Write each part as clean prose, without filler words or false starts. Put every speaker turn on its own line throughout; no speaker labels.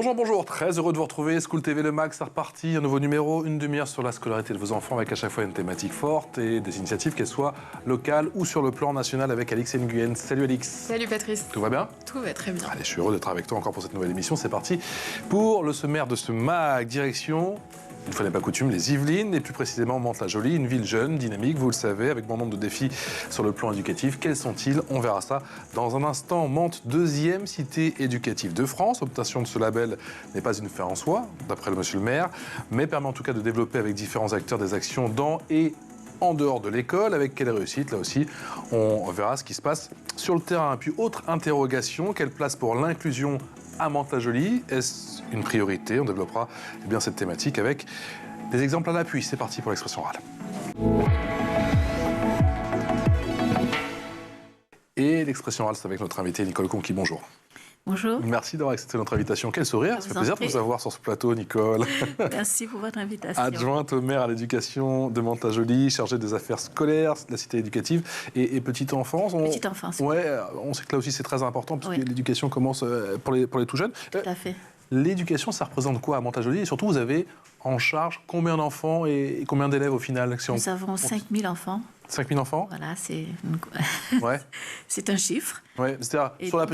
Bonjour, bonjour, très heureux de vous retrouver. School TV Le Mag, c'est reparti, un nouveau numéro, une demi-heure sur la scolarité de vos enfants avec à chaque fois une thématique forte et des initiatives, qu'elles soient locales ou sur le plan national avec Alix Nguyen. Salut Alix.
Salut Patrice.
Tout va bien?
Tout va très bien.
Allez, je suis heureux d'être avec toi encore pour cette nouvelle émission. C'est parti pour le sommaire de ce Mag, direction... Une fois n'est pas coutume, les Yvelines, et plus précisément Mantes-la-Jolie, une ville jeune, dynamique, vous le savez, avec bon nombre de défis sur le plan éducatif. Quels sont-ils? On verra ça dans un instant. Mantes, deuxième cité éducative de France. L'obtention de ce label n'est pas une fin en soi, d'après le monsieur le maire, mais permet en tout cas de développer avec différents acteurs des actions dans et en dehors de l'école. Avec quelle réussite? Là aussi, on verra ce qui se passe sur le terrain. Puis autre interrogation, quelle place pour l'inclusion à Mantes-la-Jolie? Est-ce une priorité? On développera bien cette thématique avec des exemples à l'appui. C'est parti pour l'expression orale. Et l'expression orale, c'est avec notre invitée Nicole Conqui. Bonjour.
Bonjour.
Merci d'avoir accepté notre invitation. Quel sourire! Ça fait plaisir de vous avoir sur ce plateau, Nicole.
Merci pour votre invitation.
Adjointe au maire à l'éducation de Mantes-la-Jolie, chargée des affaires scolaires, de la cité éducative et petite enfance.
Petite enfance.
Ouais, on sait que là aussi c'est très important parce que l'éducation commence pour les tout jeunes.
Tout à fait.
L'éducation, ça représente quoi à Mantes-la-Jolie? Et surtout, vous avez en charge combien d'enfants et combien d'élèves au final?
Nous avons 5000 enfants.
5000 enfants?
Voilà, c'est
ouais.
C'est un chiffre.
Ouais. C'est-à-dire sur la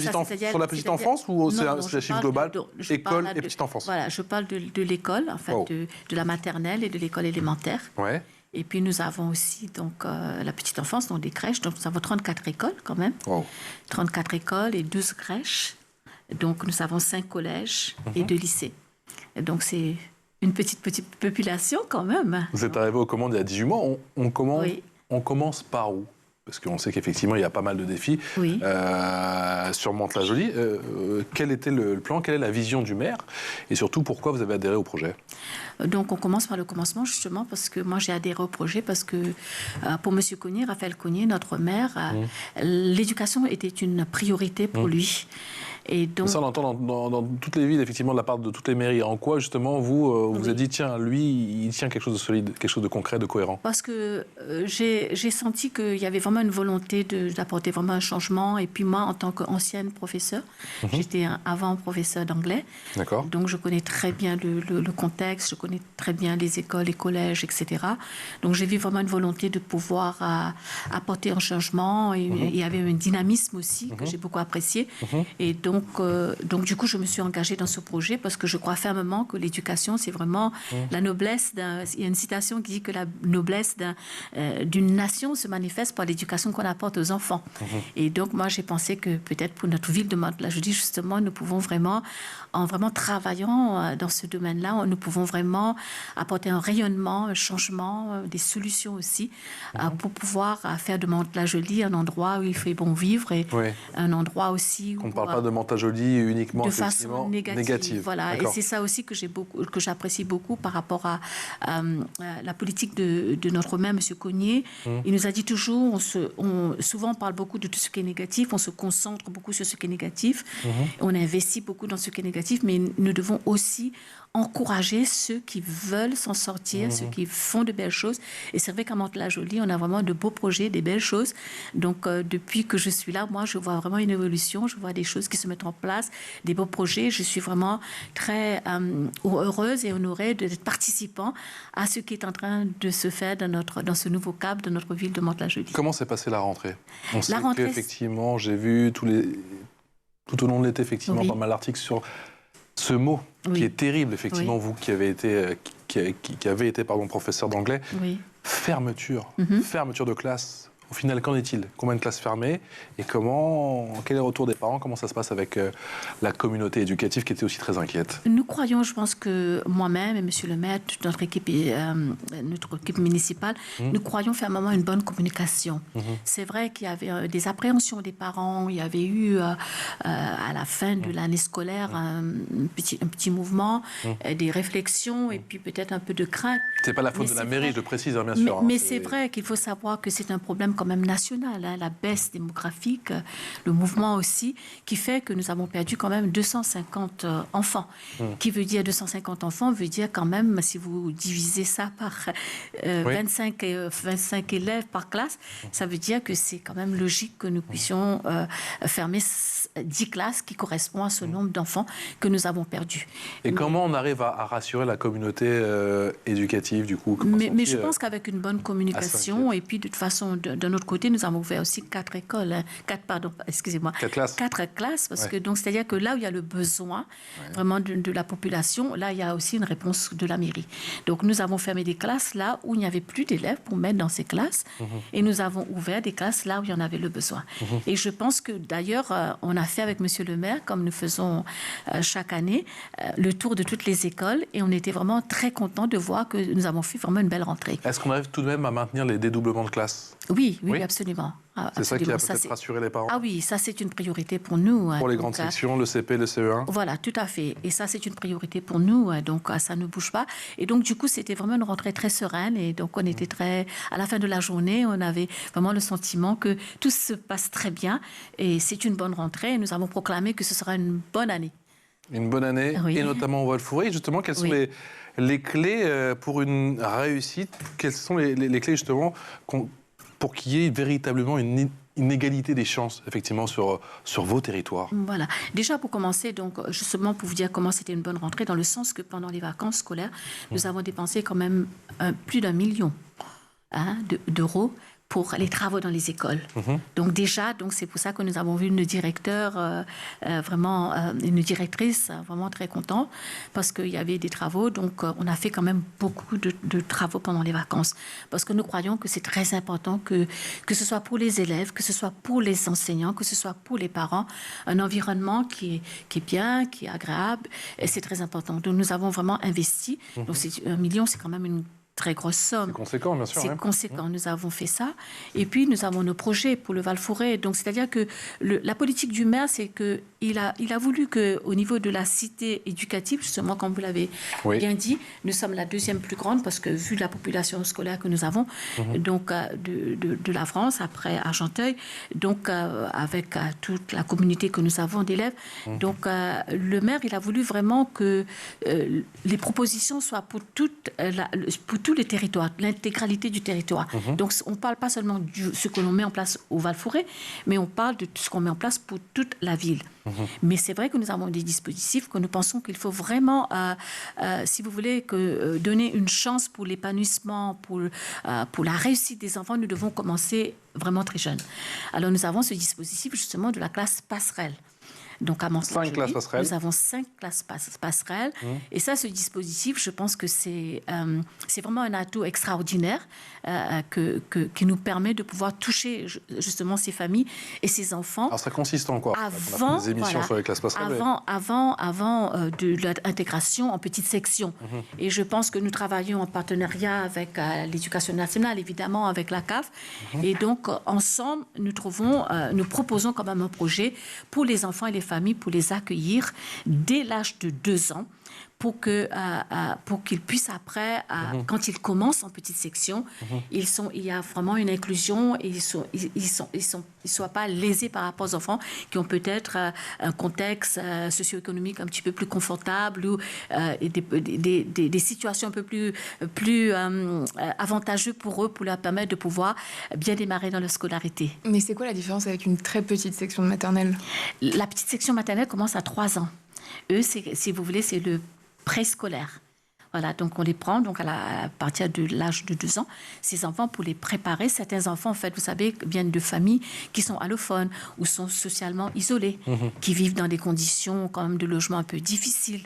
petite enfance ou c'est un chiffre global? École et petite enfance.
Voilà, je parle de l'école, en fait, de la maternelle et de l'école élémentaire.
Ouais.
Et puis nous avons aussi donc, la petite enfance, donc des crèches. Donc nous avons 34 écoles quand même. Wow. 34 écoles et 12 crèches. Donc nous avons 5 collèges et 2 lycées. Et donc c'est une petite population quand même.
Vous êtes arrivé aux commandes il y a 18 mois. On commence par où? Parce qu'on sait qu'effectivement, il y a pas mal de défis sur Mantes-la-Jolie. Quel était le plan? Quelle est la vision du maire? Et surtout, pourquoi vous avez adhéré au projet?
Donc, on commence par le commencement, justement, parce que moi, j'ai adhéré au projet parce que pour M. Cognier, Raphaël Cognier, notre maire, l'éducation était une priorité pour lui. Et donc...
Ça, on l'entend dans toutes les villes, effectivement, de la part de toutes les mairies. En quoi, justement, vous vous êtes dit, tiens, lui, il tient quelque chose de solide, quelque chose de concret, de cohérent? Parce
que j'ai senti qu'il y avait vraiment une volonté d'apporter vraiment un changement. Et puis moi, en tant qu'ancienne professeure, j'étais avant professeure d'anglais. D'accord. Donc, je connais très bien le contexte, je connais très bien les écoles, les collèges, etc. Donc, j'ai vu vraiment une volonté de pouvoir apporter un changement. Et il y avait un dynamisme aussi que j'ai beaucoup apprécié. Et donc, du coup, je me suis engagée dans ce projet parce que je crois fermement que l'éducation, c'est vraiment la noblesse d'un... Il y a une citation qui dit que la noblesse d'une nation se manifeste par l'éducation qu'on apporte aux enfants. Et donc, moi, j'ai pensé que peut-être pour notre ville de Mantes-la-Jolie, justement, nous pouvons vraiment, en vraiment travaillant dans ce domaine-là, nous pouvons vraiment apporter un rayonnement, un changement, des solutions aussi, pour pouvoir faire de Mantes-la-Jolie un endroit où il fait bon vivre et un endroit aussi où...
On ne parle pas de Mantes-la-Jolie uniquement
de façon négative. Voilà. Et c'est ça aussi que j'apprécie beaucoup par rapport à la politique de notre maire, M. Cognier. Il nous a dit toujours, souvent on parle beaucoup de tout ce qui est négatif, on se concentre beaucoup sur ce qui est négatif, on investit beaucoup dans ce qui est négatif, mais nous devons aussi encourager ceux qui veulent s'en sortir, ceux qui font de belles choses. Et c'est vrai qu'à Mantes-la-Jolie, on a vraiment de beaux projets, des belles choses. Donc, depuis que je suis là, moi, je vois vraiment une évolution. Je vois des choses qui se mettent en place, des beaux projets. Je suis vraiment très heureuse et honorée d'être participant à ce qui est en train de se faire dans ce nouveau cap de notre ville de Mantes-la-Jolie.
Comment s'est passée la rentrée? On sait qu'effectivement, j'ai vu tout au long de l'été, effectivement, pas mal d'articles sur ce mot qui est terrible, effectivement, vous qui avez été, professeur d'anglais. Fermeture de classe. Au final, qu'en est-il? Combien de classes fermées? Et quel est le retour des parents? Comment ça se passe avec la communauté éducative qui était aussi très inquiète? Nous
croyons, je pense que moi-même et Monsieur le maire, toute notre équipe municipale, nous croyons fermement à une bonne communication. C'est vrai qu'il y avait des appréhensions des parents, il y avait eu à la fin de l'année scolaire un petit mouvement, des réflexions et puis peut-être un peu de crainte.
C'est pas la faute de la mairie, je précise, bien sûr.
Mais c'est vrai qu'il faut savoir que c'est un problème quand même national, hein, la baisse démographique, le mouvement aussi, qui fait que nous avons perdu quand même 250 enfants. Qui veut dire 250 enfants, veut dire quand même, si vous divisez ça par 25 élèves par classe, ça veut dire que c'est quand même logique que nous puissions fermer 10 classes qui correspondent à ce nombre d'enfants que nous avons perdus.
Et comment on arrive à rassurer la communauté éducative, du coup?
Mais je pense qu'avec une bonne communication, et puis de toute façon, d'un autre côté, nous avons ouvert aussi 4 écoles, 4 classes, parce que donc c'est-à-dire que là où il y a le besoin vraiment de la population, là il y a aussi une réponse de la mairie. Donc nous avons fermé des classes là où il n'y avait plus d'élèves pour mettre dans ces classes, et nous avons ouvert des classes là où il y en avait le besoin. Et je pense que d'ailleurs, on a fait avec Monsieur le maire, comme nous faisons chaque année, le tour de toutes les écoles, et on était vraiment très contents de voir que nous avons fait vraiment une belle rentrée.
Est-ce qu'on arrive tout de même à maintenir les dédoublements de classes?
Oui, absolument.
C'est ça qui a peut-être rassuré les parents?
Ah oui, ça c'est une priorité pour nous.
Pour les grandes sections, le CP, le CE1?
Voilà, tout à fait. Et ça c'est une priorité pour nous, donc ça ne bouge pas. Et donc du coup, c'était vraiment une rentrée très sereine. Et donc on était très... À la fin de la journée, on avait vraiment le sentiment que tout se passe très bien. Et c'est une bonne rentrée. Et nous avons proclamé que ce sera une bonne année. Une bonne année,
et notamment au Val-Fouré. Justement, quelles sont les clés pour une réussite? Quelles sont les clés justement pour qu'il y ait véritablement une égalité des chances, effectivement, sur vos territoires?
Voilà. Déjà, pour commencer, donc, justement, pour vous dire comment c'était une bonne rentrée, dans le sens que pendant les vacances scolaires, nous avons dépensé quand même plus d'1 million d'euros pour les travaux dans les écoles. Donc déjà, c'est pour ça que nous avons vu une directrice vraiment très contente, parce qu'il y avait des travaux. Donc on a fait quand même beaucoup de travaux pendant les vacances, parce que nous croyons que c'est très important que ce soit pour les élèves, que ce soit pour les enseignants, que ce soit pour les parents, un environnement qui est bien, qui est agréable, et c'est très important. Donc nous avons vraiment investi. Donc 1 million, c'est quand même une très grosse somme.
C'est conséquent, bien sûr.
C'est conséquent. Nous avons fait ça. Et puis, nous avons nos projets pour le Val-Fouré. Donc, c'est-à-dire que la politique du maire, c'est qu'il a voulu qu'au niveau de la cité éducative, justement, comme vous l'avez bien dit, nous sommes la 2e plus grande, parce que vu la population scolaire que nous avons, donc de la France, après Argenteuil, donc avec toute la communauté que nous avons d'élèves. Donc, le maire, il a voulu vraiment que les propositions soient pour tous les territoires, l'intégralité du territoire. Donc, on ne parle pas seulement de ce que l'on met en place au Val-Fouré, mais on parle de tout ce qu'on met en place pour toute la ville. Mais c'est vrai que nous avons des dispositifs que nous pensons qu'il faut vraiment, si vous voulez, donner une chance pour l'épanouissement, pour la réussite des enfants. Nous devons commencer vraiment très jeunes. Alors, nous avons ce dispositif, justement, de la classe passerelle. Donc, à Mantes-la-Jolie,
5 classes passerelles.
nous avons 5 classes passerelles. Et ça, ce dispositif, je pense que c'est vraiment un atout extraordinaire qui nous permet de pouvoir toucher justement ces familles et ces enfants.
Alors, ça consiste en quoi?
Avant,
des émissions sur les classes passerelles.
Avant de l'intégration en petites sections. Et je pense que nous travaillons en partenariat avec l'Éducation nationale, évidemment, avec la CAF. Et donc, ensemble, nous proposons quand même un projet pour les enfants et les familles, pour les accueillir dès l'âge de 2 ans, pour qu'ils puissent après, quand ils commencent en petite section, il y a vraiment une inclusion, et ils soient pas lésés par rapport aux enfants qui ont peut-être un contexte socio-économique un petit peu plus confortable, ou des situations un peu plus avantageuses pour eux, pour leur permettre de pouvoir bien démarrer dans leur scolarité.
Mais c'est quoi la différence avec une très petite section de maternelle?
La petite section maternelle commence à 3 ans. Eux, si vous voulez, c'est le préscolaire. Voilà, donc on les prend donc à partir de l'âge de 2 ans, ces enfants, pour les préparer. Certains enfants, en fait, vous savez, viennent de familles qui sont allophones ou sont socialement isolés, qui vivent dans des conditions quand même de logement un peu difficiles.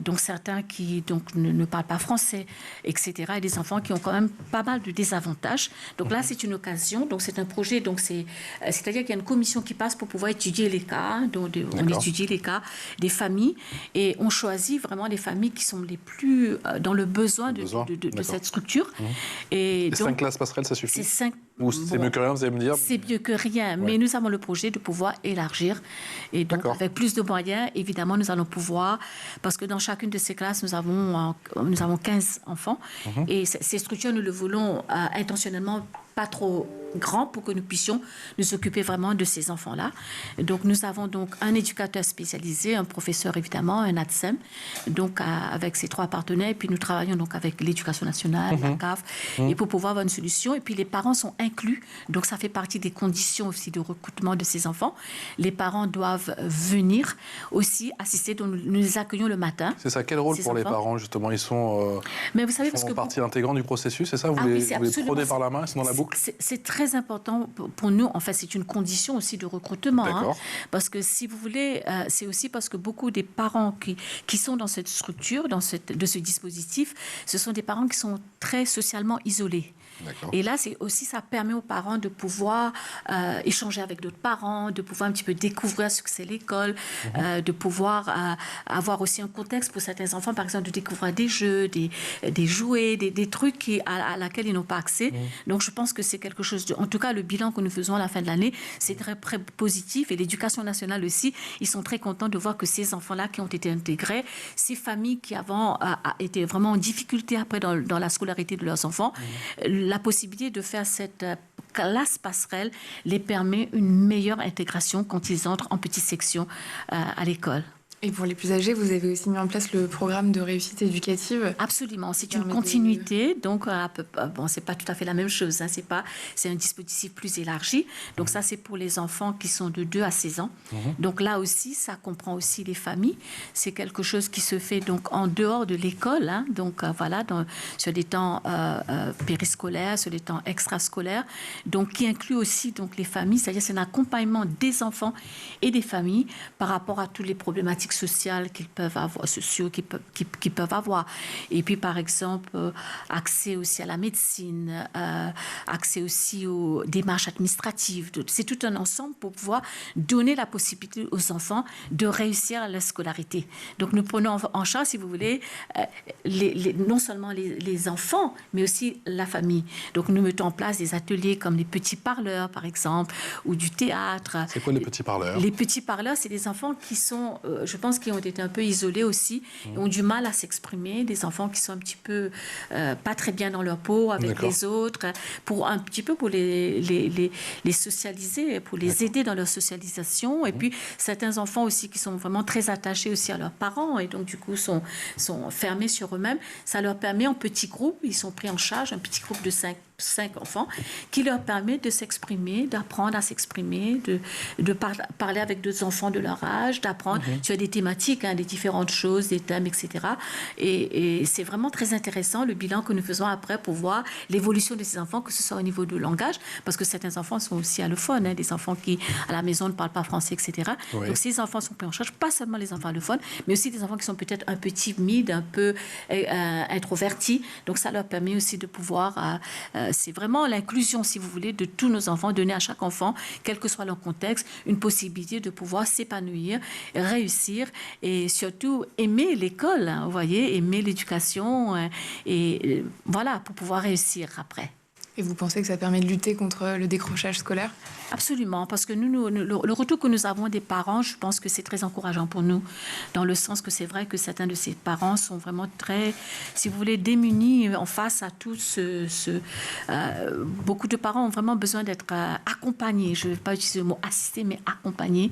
Donc certains qui ne parlent pas français, etc. Et des enfants qui ont quand même pas mal de désavantages. Donc là, c'est une occasion. Donc c'est un projet. Donc c'est-à-dire qu'il y a une commission qui passe pour pouvoir étudier les cas. Donc on étudie les cas des familles, et on choisit vraiment les familles qui sont les plus dans le besoin de cette structure.
Et 5 classes passerelles, ça suffit? Ou c'est mieux que rien, vous allez me dire?
C'est mieux que rien, mais nous avons le projet de pouvoir élargir. Et donc, avec plus de moyens, évidemment, nous allons pouvoir... Parce que dans chacune de ces classes, nous avons 15 enfants. Et ces structures, nous le voulons intentionnellement pas trop grand pour que nous puissions nous occuper vraiment de ces enfants-là. Donc, nous avons donc un éducateur spécialisé, un professeur évidemment, un ATSEM, donc avec ces 3 partenaires. Et puis, nous travaillons donc avec l'Éducation nationale, la CAF, et pour pouvoir avoir une solution. Et puis, les parents sont inclus. Donc, ça fait partie des conditions aussi de recrutement de ces enfants. Les parents doivent venir aussi assister. Donc, nous les accueillons le matin.
C'est ça. Quel rôle pour les parents, justement? Ils sont,
mais vous savez, parce que
partie intégrante du processus, c'est ça? Vous les prenez par la main, ils sont dans la boucle?
C'est très important pour nous. En fait, c'est une condition aussi de recrutement. Hein, parce que si vous voulez, c'est aussi parce que beaucoup des parents qui sont dans cette structure, de ce dispositif, ce sont des parents qui sont très socialement isolés. Et là, ça permet aux parents de pouvoir échanger avec d'autres parents, de pouvoir un petit peu découvrir ce que c'est l'école, de pouvoir avoir aussi un contexte pour certains enfants, par exemple, de découvrir des jeux, des jouets, des trucs à laquelle ils n'ont pas accès. Donc, je pense que c'est quelque chose en tout cas, le bilan que nous faisons à la fin de l'année, c'est très, très positif. Et l'Éducation nationale aussi, ils sont très contents de voir que ces enfants-là qui ont été intégrés, ces familles qui avant étaient vraiment en difficulté après dans la scolarité de leurs enfants, la possibilité de faire cette classe passerelle les permet une meilleure intégration quand ils entrent en petite section à l'école.
Et pour les plus âgés, vous avez aussi mis en place le programme de réussite éducative.
Absolument, c'est une continuité. Donc, bon, c'est pas tout à fait la même chose. Hein, c'est un dispositif plus élargi. Donc, ça, c'est pour les enfants qui sont de 2 à 16 ans. Donc, là aussi, ça comprend aussi les familles. C'est quelque chose qui se fait donc en dehors de l'école. Hein, donc, voilà, sur des temps périscolaires, sur des temps extrascolaires. Donc, qui inclut aussi donc les familles. C'est-à-dire, c'est un accompagnement des enfants et des familles par rapport à toutes les problématiques sociales qu'ils peuvent avoir, sociaux qu'ils peuvent avoir. Et puis, par exemple, accès aussi à la médecine, accès aussi aux démarches administratives. C'est tout un ensemble pour pouvoir donner la possibilité aux enfants de réussir la scolarité. Donc, nous prenons en charge, si vous voulez, non seulement les enfants, mais aussi la famille. Donc, nous mettons en place des ateliers comme les petits parleurs, par exemple, ou du théâtre.
C'est quoi les petits parleurs?
Les petits parleurs, c'est des enfants qui sont... je pense qu'ils ont été un peu isolés aussi, et ont du mal à s'exprimer, des enfants qui sont un petit peu pas très bien dans leur peau avec les autres, pour les socialiser, pour les aider dans leur socialisation. Et puis certains enfants aussi qui sont vraiment très attachés aussi à leurs parents et donc du coup sont fermés sur eux-mêmes. Ça leur permet en petits groupes, ils sont pris en charge, un petit groupe de 5 enfants, qui leur permet de s'exprimer, d'apprendre à s'exprimer, de parler avec d'autres enfants de leur âge, d'apprendre sur des thématiques, des différentes choses, des thèmes, etc. Et c'est vraiment très intéressant le bilan que nous faisons après pour voir l'évolution de ces enfants, que ce soit au niveau du langage, parce que certains enfants sont aussi allophones, des enfants qui, à la maison, ne parlent pas français, etc. Donc ces enfants sont pris en charge, pas seulement les enfants allophones, mais aussi des enfants qui sont peut-être un peu timides, un peu introvertis. Donc ça leur permet aussi de pouvoir... c'est vraiment l'inclusion, si vous voulez, de tous nos enfants, donner à chaque enfant, quel que soit leur contexte, une possibilité de pouvoir s'épanouir, réussir et surtout aimer l'école, vous voyez, aimer l'éducation et voilà, pour pouvoir réussir après.
Et vous pensez que ça permet de lutter contre le décrochage scolaire?
Absolument, parce que le retour que nous avons des parents, je pense que c'est très encourageant pour nous, dans le sens que c'est vrai que certains de ces parents sont vraiment très, si vous voulez, démunis en face à tout beaucoup de parents ont vraiment besoin d'être accompagnés, je ne vais pas utiliser le mot assister, mais accompagnés,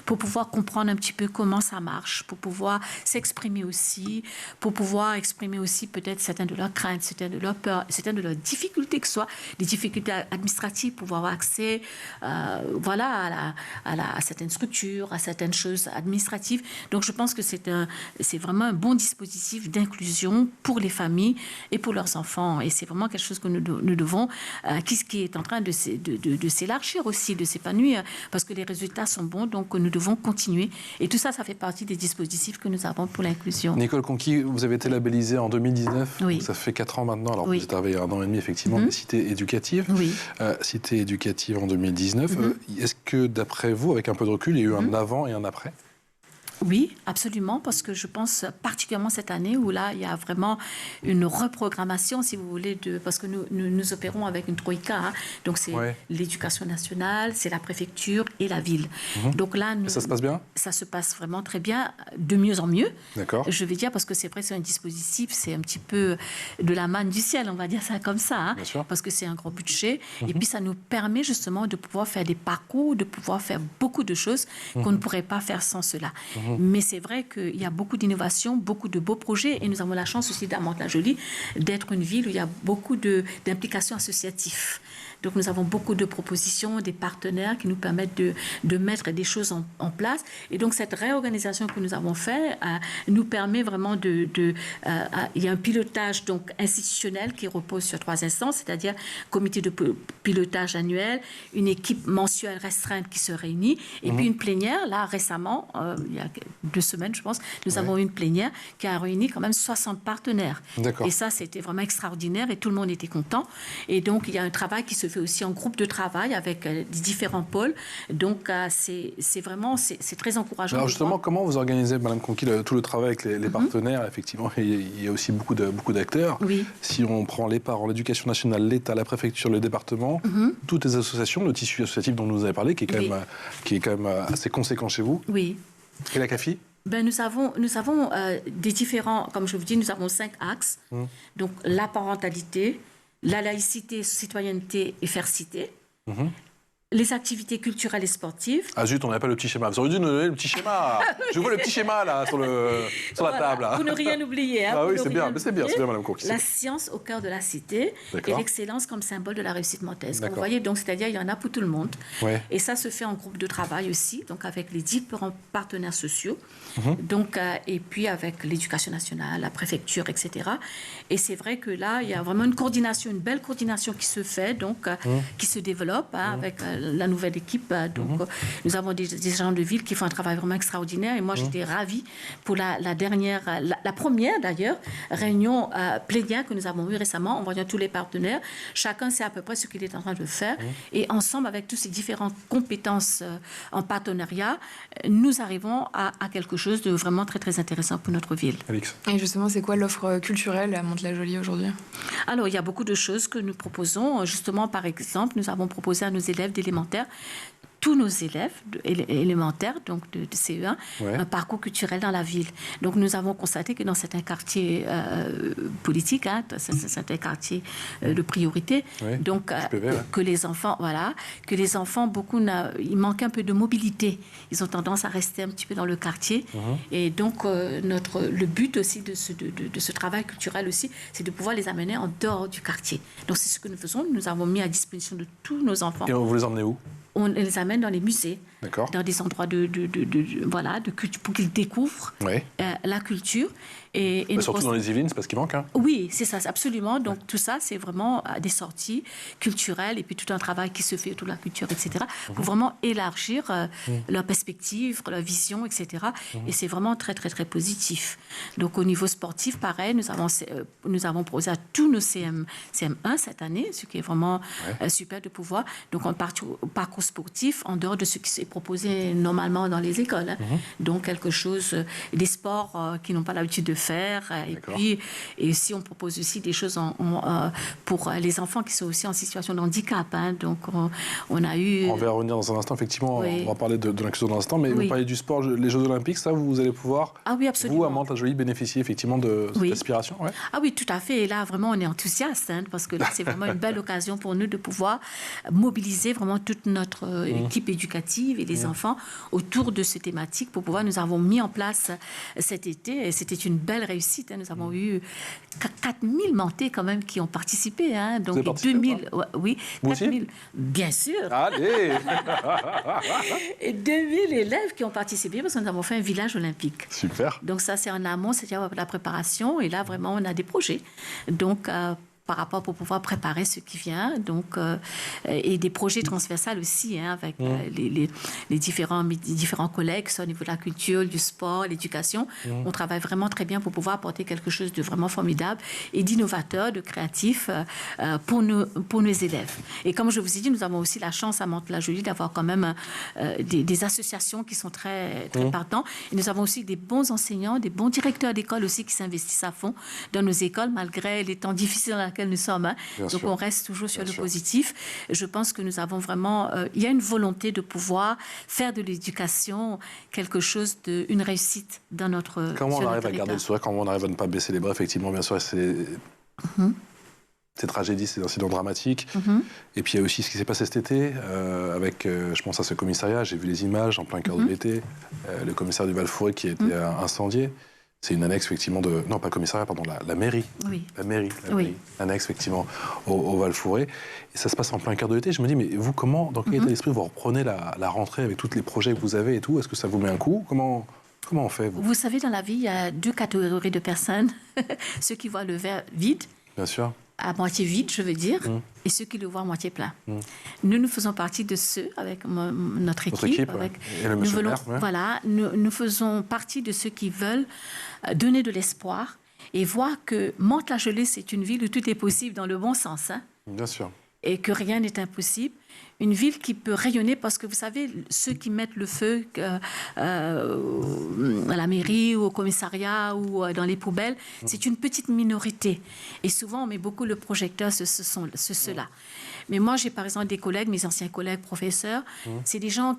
pour pouvoir comprendre un petit peu comment ça marche, pour pouvoir s'exprimer aussi, pour pouvoir exprimer aussi peut-être certaines de leurs craintes, certaines de leurs peurs, certaines de leurs difficultés, que ce soit des difficultés administratives pour avoir accès à certaines structures, à certaines choses administratives. Donc je pense que c'est vraiment un bon dispositif d'inclusion pour les familles et pour leurs enfants. Et c'est vraiment quelque chose que nous devons, qui est en train de s'élargir aussi, de s'épanouir, parce que les résultats sont bons, donc nous devons continuer. Et tout ça, ça fait partie des dispositifs que nous avons pour l'inclusion.
Nicole Conqui, vous avez été labellisée en 2019, donc ça fait 4 ans maintenant. Alors vous êtes arrivée 1 an et demi, effectivement, mais Cité éducative. Cité éducative en 2019. Est-ce que, d'après vous, avec un peu de recul, il y a eu un avant et un après?
Oui, absolument, parce que je pense particulièrement cette année où là, il y a vraiment une reprogrammation, si vous voulez, parce que nous opérons avec une troïka, hein, donc c'est l'éducation nationale, c'est la préfecture et la ville. Donc là,
ça se passe bien?
Ça se passe vraiment très bien, de mieux en mieux.
D'accord.
Je vais dire, parce que c'est vrai, c'est un dispositif, c'est un petit peu de la manne du ciel, on va dire ça comme ça, hein,
bien sûr.
Parce que c'est un gros budget. Et puis, ça nous permet justement de pouvoir faire des parcours, de pouvoir faire beaucoup de choses qu'on ne pourrait pas faire sans cela. Mais c'est vrai qu'il y a beaucoup d'innovations, beaucoup de beaux projets et nous avons la chance aussi à Mantes-la-Jolie d'être une ville où il y a beaucoup d'implications associatives. Donc nous avons beaucoup de propositions, des partenaires qui nous permettent de mettre des choses en place. Et donc cette réorganisation que nous avons faite nous permet vraiment il y a un pilotage donc institutionnel qui repose sur 3 instances, c'est-à-dire comité de pilotage annuel, une équipe mensuelle restreinte qui se réunit, et puis une plénière. Là récemment, il y a 2 semaines je pense, nous avons une plénière qui a réuni quand même 60 partenaires.
D'accord.
Et ça c'était vraiment extraordinaire et tout le monde était content. Et donc il y a un travail qui se fait aussi en groupe de travail avec les différents pôles. Donc, c'est vraiment c'est très encourageant.
Alors justement, comment vous organisez, Madame Conquille, tout le travail avec les partenaires? Effectivement, il y a aussi beaucoup d'acteurs.
Oui.
Si on prend les parents, l'éducation nationale, l'État, la préfecture, le département, toutes les associations, le tissu associatif dont nous avez parlé, qui est quand même assez conséquent chez vous.
Oui.
Et la CAFI?
Nous avons des différents, comme je vous dis, nous avons 5 axes. Donc, la parentalité, la laïcité, citoyenneté et faire citer. Les activités culturelles et sportives.
Ah zut, on n'a pas le petit schéma. Vous auriez dû nous donner le petit schéma. Je vois le petit schéma là sur la table. Là.
Vous ne rien oublier. Hein,
ah oui, c'est bien, Madame Conquille.
La science au cœur de la cité et l'excellence comme symbole de la réussite mantaise. Vous voyez, donc c'est-à-dire il y en a pour tout le monde. Ouais. Et ça se fait en groupe de travail aussi, donc avec les différents partenaires sociaux, donc et puis avec l'éducation nationale, la préfecture, etc. Et c'est vrai que là, il y a vraiment une coordination, une belle coordination qui se fait, donc qui se développe avec la nouvelle équipe. Donc, nous avons des gens de ville qui font un travail vraiment extraordinaire. Et moi, j'étais ravie pour la première, d'ailleurs, réunion plénière que nous avons eue récemment en voyant tous les partenaires. Chacun sait à peu près ce qu'il est en train de faire. Et ensemble, avec toutes ces différentes compétences en partenariat, nous arrivons à quelque chose de vraiment très, très intéressant pour notre ville.
Alix.
Et justement, c'est quoi l'offre culturelle à Mantes-la-Jolie aujourd'hui?
Alors, il y a beaucoup de choses que nous proposons. Justement, par exemple, nous avons proposé à nos élèves d'élémentaire, tous nos élèves élémentaires, donc de CE1, un parcours culturel dans la ville. Donc, nous avons constaté que dans certains quartiers politiques, certains quartiers de priorité, donc que les enfants, beaucoup, il manque un peu de mobilité. Ils ont tendance à rester un petit peu dans le quartier. Et donc, le but aussi de ce travail culturel aussi, c'est de pouvoir les amener en dehors du quartier. Donc, c'est ce que nous faisons. Nous avons mis à disposition de tous nos enfants.
Et vous les emmenez où?
On les amène dans les musées, dans des endroits pour qu'ils découvrent la culture. Et
surtout dans les Yvelines, c'est parce qu'il manque. Hein.
Oui, c'est ça, absolument. Donc tout ça, c'est vraiment des sorties culturelles et puis tout un travail qui se fait autour de la culture, etc., pour vraiment élargir leur perspective, leur vision, etc. Et c'est vraiment très, très, très positif. Donc au niveau sportif, pareil, nous avons proposé à tous nos CM1 cette année, ce qui est vraiment super de pouvoir. Donc on part au parcours sportif en dehors de ce qui s'est proposé normalement dans les écoles. Hein. Donc quelque chose, des sports qu'ils n'ont pas l'habitude de faire. Et si on propose aussi des choses pour les enfants qui sont aussi en situation de handicap. Hein. Donc on a eu...
On va revenir dans un instant, effectivement, on va parler de l'inclusion dans un instant, mais vous parlez du sport, les Jeux Olympiques, ça, vous allez pouvoir, vous, à Mantes-la-Jolie, bénéficier effectivement de cette aspiration.
Ah oui, tout à fait. Et là, vraiment, on est enthousiaste, parce que là, c'est vraiment une belle occasion pour nous de pouvoir mobiliser vraiment toute notre équipe éducative et les enfants autour de ces thématiques pour pouvoir... Nous avons mis en place cet été, et c'était une belle réussite. Hein. Nous avons eu 4000 Mantais quand même qui ont participé. Hein. Donc,
vous avez
2000, oui, 4000, bien sûr.
Allez.
Et 2000 élèves qui ont participé parce que nous avons fait un village olympique.
Super.
Donc ça, c'est en amont, c'est-à-dire la préparation. Et là, vraiment, on a des projets. Donc, par rapport pour pouvoir préparer ce qui vient, donc, et des projets transversaux aussi, hein, avec les différents collègues, soit au niveau de la culture, du sport, l'éducation. On travaille vraiment très bien pour pouvoir apporter quelque chose de vraiment formidable et d'innovateur, de créatif pour nos élèves. Et comme je vous ai dit, nous avons aussi la chance à Mantes-la-Jolie d'avoir quand même des associations qui sont très partants. Et nous avons aussi des bons enseignants, des bons directeurs d'école aussi qui s'investissent à fond dans nos écoles, malgré les temps difficiles dans lesquels nous sommes. Hein. Donc on reste toujours sur le positif. Je pense que nous avons vraiment... il y a une volonté de pouvoir faire de l'éducation quelque chose une réussite dans notre...
Comment on arrive à garder le sourire, comment on arrive à ne pas baisser les bras, effectivement, bien sûr, c'est... Ces tragédies, ces incidents dramatiques. Et puis il y a aussi ce qui s'est passé cet été, avec, je pense à ce commissariat, j'ai vu les images en plein cœur de l'été, le commissariat du Val-Fouré qui a été incendié. C'est une annexe, effectivement, de... Non, pas le commissariat, pardon, la mairie.
Oui.
La mairie. Annexe, effectivement, au Val-Fouré. Et ça se passe en plein cœur de l'été. Je me dis, mais vous, comment, dans quel état d'esprit vous reprenez la rentrée avec tous les projets que vous avez et tout? Est-ce que ça vous met un coup? Comment on fait, vous
savez, dans la vie, il y a deux catégories de personnes. Ceux qui voient le verre vide. Bien sûr. À moitié vide, je veux dire, et ceux qui le voient à moitié plein. Nous faisons partie de ceux, avec notre équipe.
Et le monsieur maire,
voilà, nous faisons partie de ceux qui veulent donner de l'espoir et voir que Mantes-la-Jolie, c'est une ville où tout est possible dans le bon sens. Hein,
bien sûr.
Et que rien n'est impossible. Une ville qui peut rayonner parce que, vous savez, ceux qui mettent le feu à la mairie ou au commissariat ou dans les poubelles, c'est une petite minorité. Et souvent, on met beaucoup le projecteur sur ceux-là. Mais moi, j'ai par exemple des collègues, mes anciens collègues professeurs, c'est des gens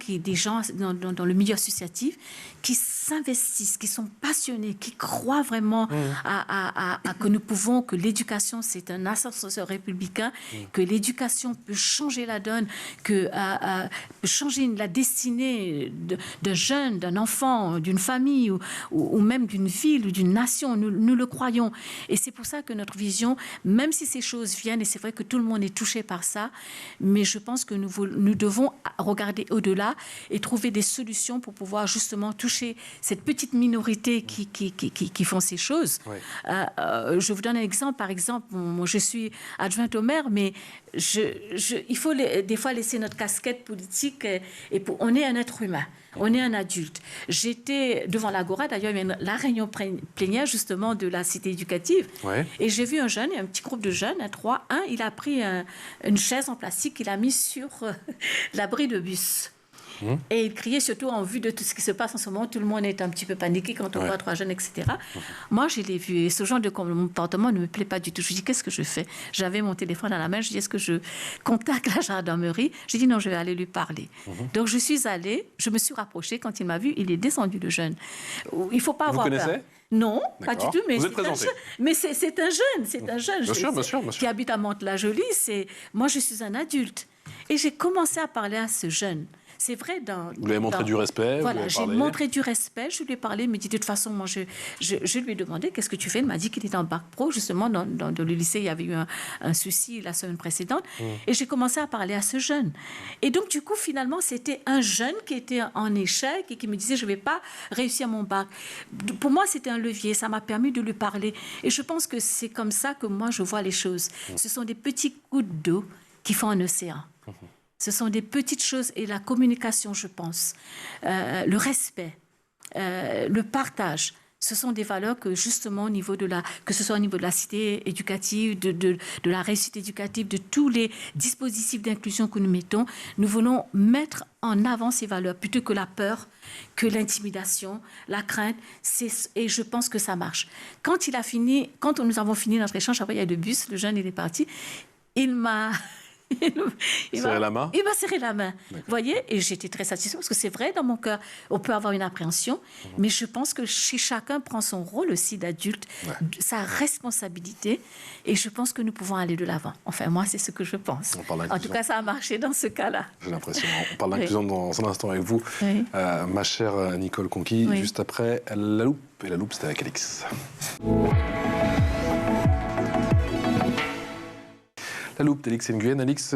dans le milieu associatif qui s'investissent, qui sont passionnés, qui croient vraiment à que nous pouvons, que l'éducation, c'est un ascenseur républicain, que l'éducation peut changer la donne, que changer la destinée d'un jeune, d'un enfant, d'une famille ou même d'une ville ou d'une nation. Nous le croyons. Et c'est pour ça que notre vision, même si ces choses viennent, et c'est vrai que tout le monde est touché par ça, mais je pense que nous devons regarder au-delà et trouver des solutions pour pouvoir justement toucher cette petite minorité qui font ces choses. Oui. Je vous donne un exemple. Par exemple, je suis adjointe au maire, mais il faut des fois laisser notre casquette politique on est un être humain. On est un adulte. J'étais devant l'Agora, d'ailleurs, il y a la réunion plénière, justement, de la cité éducative. Ouais. Et j'ai vu un jeune, un petit groupe de jeunes, il a pris une chaise en plastique qu'il a mis sur l'abri de bus. Et il criait surtout en vue de tout ce qui se passe en ce moment. Tout le monde est un petit peu paniqué quand on voit 3 jeunes, etc. Moi, je l'ai vu. Et ce genre de comportement ne me plaît pas du tout. Je dis, qu'est-ce que je fais? J'avais mon téléphone à la main. Je dis, est-ce que je contacte la gendarmerie? J'ai dit, non, je vais aller lui parler. Donc, je suis allée. Je me suis rapprochée. Quand il m'a vu, il est descendu, le jeune. Il ne faut pas avoir peur. Vous connaissez? Non, pas du tout. Mais c'est un jeune. Bien sûr. Qui habite à Mantes-la-Jolie. Moi, je suis un adulte. Et j'ai commencé à parler à ce jeune. C'est vrai. Vous
lui avez montré du respect?
Voilà, j'ai montré du respect. Je lui ai parlé. Il me dit, de toute façon, moi, je lui ai demandé qu'est-ce que tu fais. Il m'a dit qu'il était en bac pro. Justement, dans le lycée, il y avait eu un souci la semaine précédente. Et j'ai commencé à parler à ce jeune. Et donc, du coup, finalement, c'était un jeune qui était en échec et qui me disait, je ne vais pas réussir mon bac. Pour moi, c'était un levier. Ça m'a permis de lui parler. Et je pense que c'est comme ça que moi, je vois les choses. Ce sont des petits gouttes d'eau qui font un océan. Ce sont des petites choses et la communication, je pense, le respect, le partage. Ce sont des valeurs que justement que ce soit au niveau de la cité éducative, de la réussite éducative, de tous les dispositifs d'inclusion que nous mettons, nous voulons mettre en avant ces valeurs plutôt que la peur, que l'intimidation, la crainte. Et je pense que ça marche. Quand nous avons fini notre échange, après il y a le bus, le jeune il est parti, il m'a
serré la main.
Il m'a serré la main. Vous voyez, et j'étais très satisfaite parce que c'est vrai, dans mon cœur, on peut avoir une appréhension, mais je pense que chacun prend son rôle aussi d'adulte, sa responsabilité, et je pense que nous pouvons aller de l'avant. Enfin, moi, c'est ce que je pense. En tout cas, ça a marché dans ce cas-là.
J'ai l'impression. On parle d'inclusion dans un instant avec vous, ma chère Nicole Conqui, juste après La Loupe. Et La Loupe, c'était avec Alix. La Loupe d'Alix Nguyen. Alix,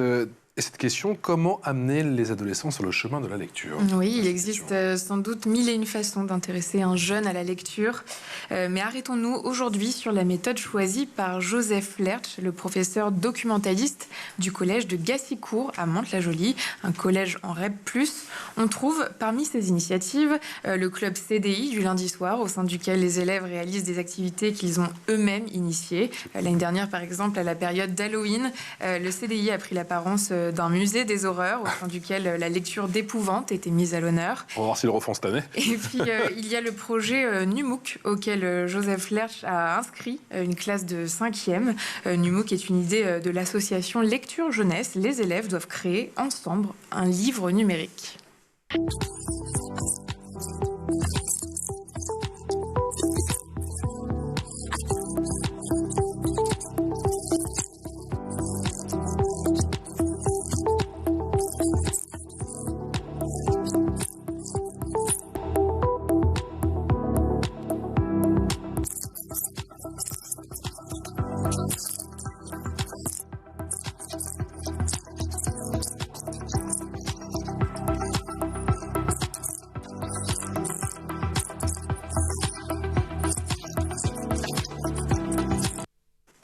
Et cette question, comment amener les adolescents sur le chemin de la lecture?
Oui, il existe sans doute mille et une façons d'intéresser un jeune à la lecture. Mais arrêtons-nous aujourd'hui sur la méthode choisie par Joseph Lerch, le professeur documentaliste du collège de Gassicourt à Mantes-la-Jolie, un collège en REP+. On trouve parmi ces initiatives le club CDI du lundi soir, au sein duquel les élèves réalisent des activités qu'ils ont eux-mêmes initiées. L'année dernière, par exemple, à la période d'Halloween, le CDI a pris l'apparence d'un musée des horreurs, au sein duquel la lecture d'épouvante était mise à l'honneur.
On va voir s'ils le refont cette année.
Et puis, il y a le projet NUMOOC, auquel Joseph Lerch a inscrit une classe de 5e. NUMOOC est une idée de l'association Lecture Jeunesse. Les élèves doivent créer ensemble un livre numérique.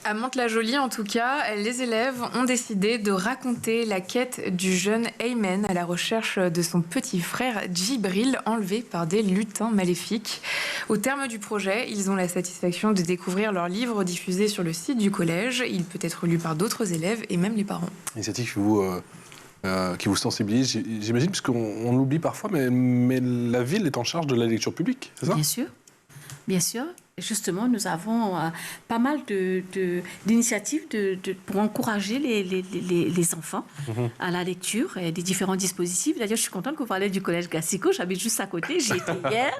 À Mantes-la-Jolie, en tout cas, les élèves ont décidé de raconter la quête du jeune Ayman à la recherche de son petit frère Djibril, enlevé par des lutins maléfiques. Au terme du projet, ils ont la satisfaction de découvrir leur livre diffusé sur le site du collège. Il peut être lu par d'autres élèves et même les parents.
Initiative qui vous sensibilise, j'imagine, parce qu'on l'oublie parfois, mais la ville est en charge de la lecture publique, c'est ça?
Bien sûr, bien sûr. Justement, nous avons pas mal d'initiatives pour encourager les enfants à la lecture et des différents dispositifs. D'ailleurs, je suis contente que vous parliez du collège Gassicourt. J'habite juste à côté. J'y étais hier,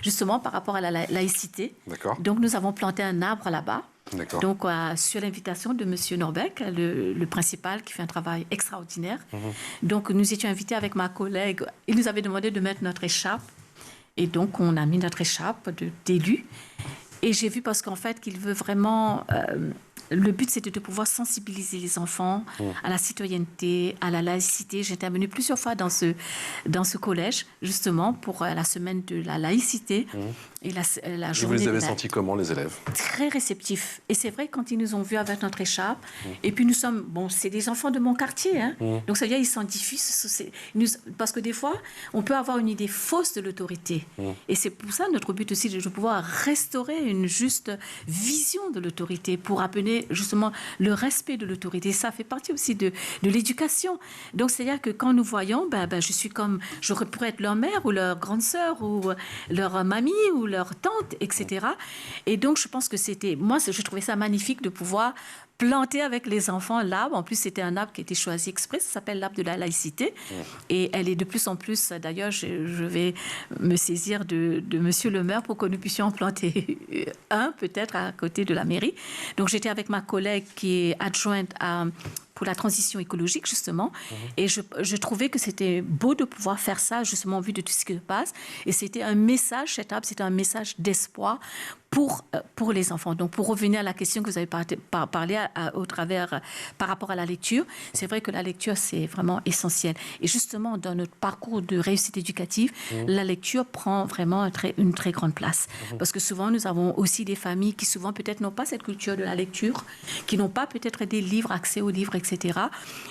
justement par rapport à la laïcité.
D'accord.
Donc, nous avons planté un arbre là-bas.
D'accord.
Donc, sur l'invitation de M. Norbeck, le principal, qui fait un travail extraordinaire. Donc, nous étions invités avec ma collègue. Il nous avait demandé de mettre notre écharpe. Et donc, on a mis notre écharpe d'élus. Et j'ai vu, parce qu'en fait, qu'il veut vraiment... le but, c'était de pouvoir sensibiliser les enfants à la citoyenneté, à la laïcité. J'ai intervenu plusieurs fois dans ce collège, justement, pour la semaine de la laïcité. Et la journée.
Vous les avez sentis comment, les élèves?
Très réceptifs. Et c'est vrai, quand ils nous ont vus avec notre écharpe, et puis nous sommes... Bon, c'est des enfants de mon quartier, hein. Donc ça veut dire qu'ils s'en diffusent. Parce que des fois, on peut avoir une idée fausse de l'autorité. Et c'est pour ça notre but aussi, de pouvoir restaurer une juste vision de l'autorité, pour appeler justement le respect de l'autorité. Ça fait partie aussi de l'éducation. Donc c'est-à-dire que quand nous voyons, je pourrais être leur mère ou leur grande sœur ou leur mamie ou leur tante, etc. Et donc, je pense que je trouvais ça magnifique de pouvoir planter avec les enfants l'arbre. En plus, c'était un arbre qui a été choisi exprès. Ça s'appelle l'arbre de la laïcité. Et elle est de plus en plus... D'ailleurs, je vais me saisir de Monsieur le maire pour que nous puissions en planter un, peut-être, à côté de la mairie. Donc, j'étais avec ma collègue qui est adjointe pour la transition écologique, justement. Et je trouvais que c'était beau de pouvoir faire ça, justement, en vue de tout ce qui se passe. Et c'était un message, cet arbre, c'était un message d'espoir pour les enfants. Donc, pour revenir à la question que vous avez parlé par rapport à la lecture, c'est vrai que la lecture, c'est vraiment essentiel. Et justement, dans notre parcours de réussite éducative, la lecture prend vraiment une très grande place. Parce que souvent, nous avons aussi des familles qui, souvent, peut-être n'ont pas cette culture de la lecture, qui n'ont pas peut-être des livres, accès aux livres, etc.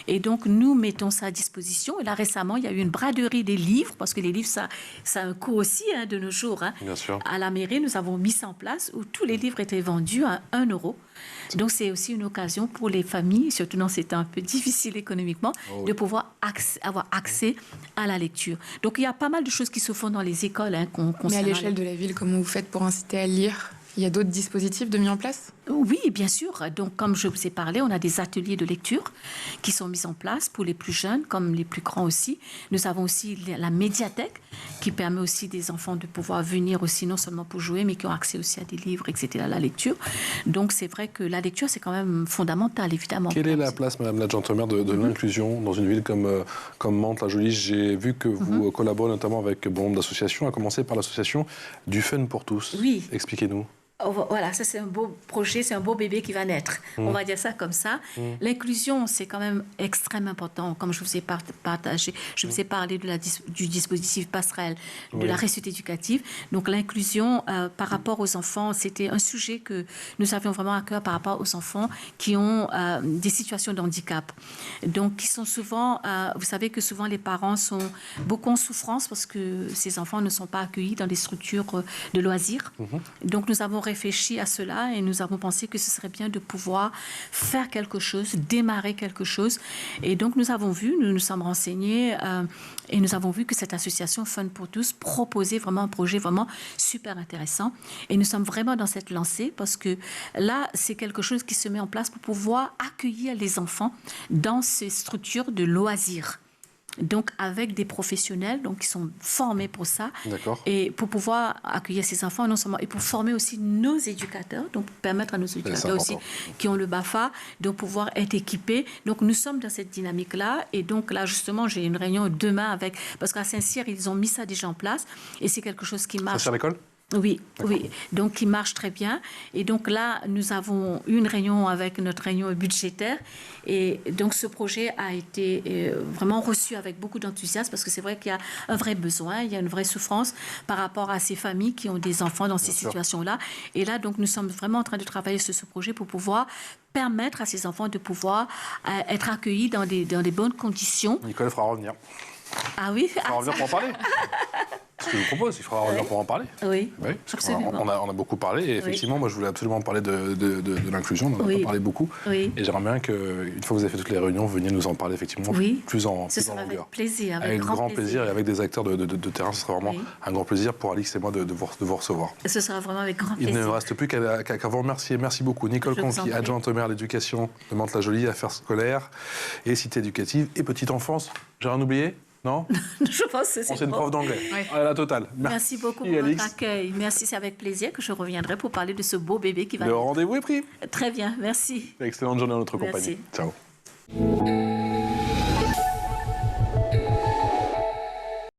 Et donc, nous mettons ça à disposition. Et là, récemment, il y a eu une braderie des livres, parce que les livres, ça a un coût aussi, hein, de nos jours. Hein.
Bien sûr.
À la mairie, nous avons mis ça en place, où tous les livres étaient vendus à 1 euro. Donc, c'est aussi une occasion pour les familles, surtout dans ces temps un peu difficiles économiquement, de pouvoir avoir accès à la lecture. Donc, il y a pas mal de choses qui se font dans les écoles. Hein,
mais à l'échelle de la ville, comment vous faites pour inciter à lire? Il y a d'autres dispositifs mis en place?
Oui, bien sûr. Donc, comme je vous ai parlé, on a des ateliers de lecture qui sont mis en place pour les plus jeunes comme les plus grands aussi. Nous avons aussi la médiathèque qui permet aussi des enfants de pouvoir venir aussi, non seulement pour jouer, mais qui ont accès aussi à des livres, etc., à la lecture. Donc, c'est vrai que la lecture, c'est quand même fondamental, évidemment.
Quelle est la place, Madame l'adjointe-maire, de l'inclusion dans une ville comme Mantes-la-Jolie? J'ai vu que vous collaborez notamment avec bon nombre d'associations, à commencer par l'association du Fun pour tous.
Oui.
Expliquez-nous.
Voilà, ça c'est un beau projet, c'est un beau bébé qui va naître. On va dire ça comme ça. L'inclusion, c'est quand même extrêmement important. Comme je vous ai partagé, je vous ai parlé du dispositif passerelle, de la réussite éducative. Donc l'inclusion par rapport aux enfants, c'était un sujet que nous avions vraiment à cœur par rapport aux enfants qui ont des situations de handicap. Donc qui sont souvent, vous savez que souvent les parents sont beaucoup en souffrance parce que ces enfants ne sont pas accueillis dans des structures de loisirs. Donc nous avons réfléchi à cela et nous avons pensé que ce serait bien de pouvoir faire quelque chose, démarrer quelque chose. Et donc nous avons vu, nous nous sommes renseignés et nous avons vu que cette association Fun pour tous proposait vraiment un projet vraiment super intéressant. Et nous sommes vraiment dans cette lancée parce que là, c'est quelque chose qui se met en place pour pouvoir accueillir les enfants dans ces structures de loisirs. Donc, avec des professionnels qui sont formés pour ça. Et pour pouvoir accueillir ces enfants, non seulement, et pour former aussi nos éducateurs, donc permettre à nos éducateurs aussi qui ont le BAFA, de pouvoir être équipés. Donc, nous sommes dans cette dynamique-là. Et donc, là, justement, j'ai une réunion demain parce qu'à Saint-Cyr, ils ont mis ça déjà en place. Et c'est quelque chose qui marche.
C'est à l'école ?
Oui, donc qui marche très bien. Et donc là, nous avons eu une réunion avec notre réunion budgétaire. Et donc ce projet a été vraiment reçu avec beaucoup d'enthousiasme parce que c'est vrai qu'il y a un vrai besoin, il y a une vraie souffrance par rapport à ces familles qui ont des enfants dans ces situations-là. Et là, donc, nous sommes vraiment en train de travailler sur ce projet pour pouvoir permettre à ces enfants de pouvoir être accueillis dans des bonnes conditions.
Nicole fera revenir.
Ah oui,
il fera revenir pour en parler. Ce que je vous propose, il faudra revenir pour en parler.
Oui,
absolument. On a beaucoup parlé et effectivement, moi je voulais absolument parler de l'inclusion, on en a pas parlé beaucoup. Et j'aimerais bien qu'une fois que vous avez fait toutes les réunions, vous veniez nous en parler effectivement plus en
longueur. Avec plaisir.
Avec grand plaisir et avec des acteurs de terrain, ce sera vraiment un grand plaisir pour Alix et moi de vous recevoir.
Ce sera vraiment avec grand plaisir.
Il ne me reste plus qu'à vous remercier. Merci beaucoup. Nicole Conqui, adjointe au maire à l'éducation de Mantes-la-Jolie, affaires scolaires et cité éducative et petite enfance. J'ai rien oublié ? Non?
Je pense que c'est
une prof d'anglais. La totale.
Merci beaucoup pour votre accueil. Merci, c'est avec plaisir que je reviendrai pour parler de ce beau bébé qui va...
Le rendez-vous est pris.
Très bien, merci.
Excellente journée à notre compagnie. Ciao.